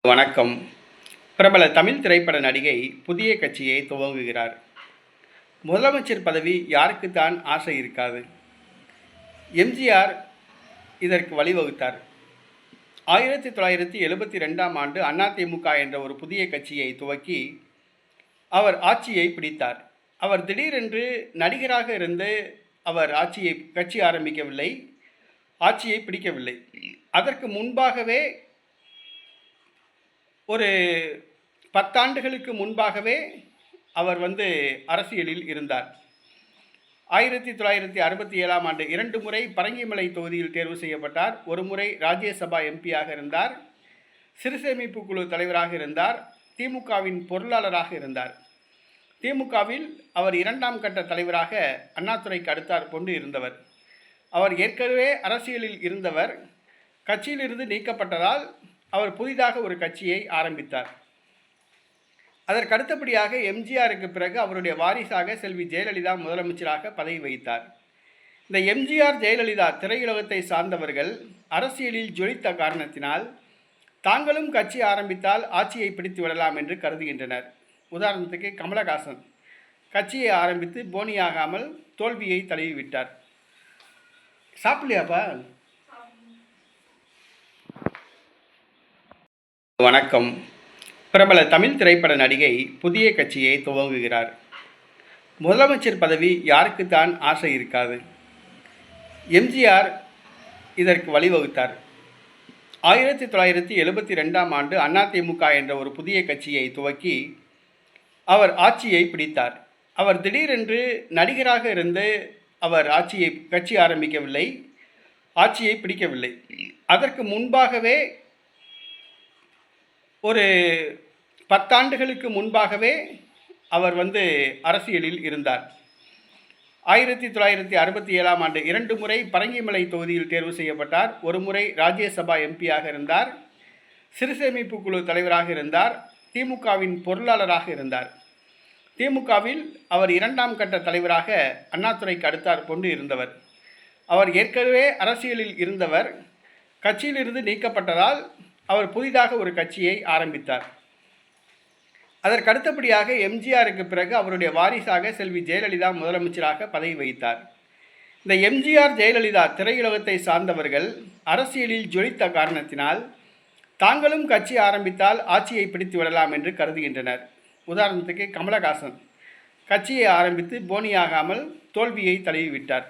வணக்கம். பிரபல தமிழ் திரைப்பட நடிகை புதிய கட்சியை துவங்குகிறார். முதலமைச்சர் பதவி யாருக்குத்தான் ஆசை இருக்காது? எம்ஜிஆர் இதற்கு வழிவகுத்தார். 1972ஆம் ஆண்டு அதிமுக என்ற ஒரு புதிய கட்சியை துவக்கி அவர் ஆட்சியை பிடித்தார். அவர் திடீரென்று நடிகராக இருந்து அவர் கட்சி ஆரம்பிக்கவில்லை, ஆட்சியை பிடிக்கவில்லை. அதற்கு முன்பாகவே ஒரு 10 ஆண்டுகளுக்கு முன்பாகவே அவர் அரசியலில் இருந்தார். 1967ஆம் ஆண்டு 2 முறை பரங்கிமலை தொகுதியில் தேர்வு செய்யப்பட்டார். ஒரு முறை ராஜ்யசபா எம்பியாக இருந்தார். சிறுசேமிப்பு குழு தலைவராக இருந்தார். திமுகவின் பொருளாளராக இருந்தார். திமுகவில் அவர் 2ஆம் கட்ட தலைவராக அண்ணாதுரைக்கு அடுத்தாற் கொண்டு இருந்தவர். அவர் ஏற்கனவே அரசியலில் இருந்தவர். கட்சியிலிருந்து நீக்கப்பட்டதால் அவர் புதிதாக ஒரு கட்சியை ஆரம்பித்தார். அதற்கு அடுத்தபடியாக எம்ஜிஆருக்கு பிறகு அவருடைய வாரிசாக செல்வி ஜெயலலிதா முதலமைச்சராக பதவி வகித்தார். இந்த எம்ஜிஆர், ஜெயலலிதா திரையுலகத்தை சார்ந்தவர்கள் அரசியலில் ஜொலித்த காரணத்தினால் தாங்களும் கட்சி ஆரம்பித்தால் ஆட்சியை பிடித்து விடலாம் என்று கருதுகின்றனர். உதாரணத்துக்கு கமலஹாசன் கட்சியை ஆரம்பித்து போனியாகாமல் தோல்வியை தழுவிவிட்டார். சாப்பிடலையாப்பா? வணக்கம். பிரபல தமிழ் திரைப்பட நடிகை புதிய கட்சியை துவங்குகிறார். முதலமைச்சர் பதவி யாருக்குத்தான் ஆசை இருக்காது? எம்ஜிஆர் இதற்கு வழிவகுத்தார். 1972ஆம் ஆண்டு அதிமுக என்ற ஒரு புதிய கட்சியை துவக்கி அவர் ஆட்சியை பிடித்தார். அவர் திடீரென்று நடிகராக இருந்து அவர் கட்சி ஆரம்பிக்கவில்லை, ஆட்சியை பிடிக்கவில்லை. அதற்கு முன்பாகவே ஒரு 10 ஆண்டுகளுக்கு முன்பாகவே அவர் அரசியலில் இருந்தார். 1967ஆம் ஆண்டு 2 முறை பரங்கிமலை தொகுதியில் தேர்வு செய்யப்பட்டார். ஒரு முறை ராஜ்யசபா எம்பியாக இருந்தார். சிறுசேமிப்பு குழு தலைவராக இருந்தார். திமுகவின் பொருளாளராக இருந்தார். திமுகவில் அவர் 2ஆம் கட்ட தலைவராக அண்ணாதுரைக்கு அடுத்தாற் கொண்டு இருந்தவர். அவர் ஏற்கனவே அரசியலில் இருந்தவர். கட்சியிலிருந்து நீக்கப்பட்டதால் அவர் புதிதாக ஒரு கட்சியை ஆரம்பித்தார். அதற்கு அடுத்தபடியாக எம்ஜிஆருக்கு பிறகு அவருடைய வாரிசாக செல்வி ஜெயலலிதா முதலமைச்சராக பதவி வகித்தார். இந்த எம்ஜிஆர், ஜெயலலிதா திரையுலகத்தை சார்ந்தவர்கள் அரசியலில் ஜொலித்த காரணத்தினால் தாங்களும் கட்சி ஆரம்பித்தால் ஆட்சியை பிடித்து விடலாம் என்று கருதுகின்றனர். உதாரணத்துக்கு கமலஹாசன் கட்சியை ஆரம்பித்து போனியாகாமல் தோல்வியை தழுவிவிட்டார்.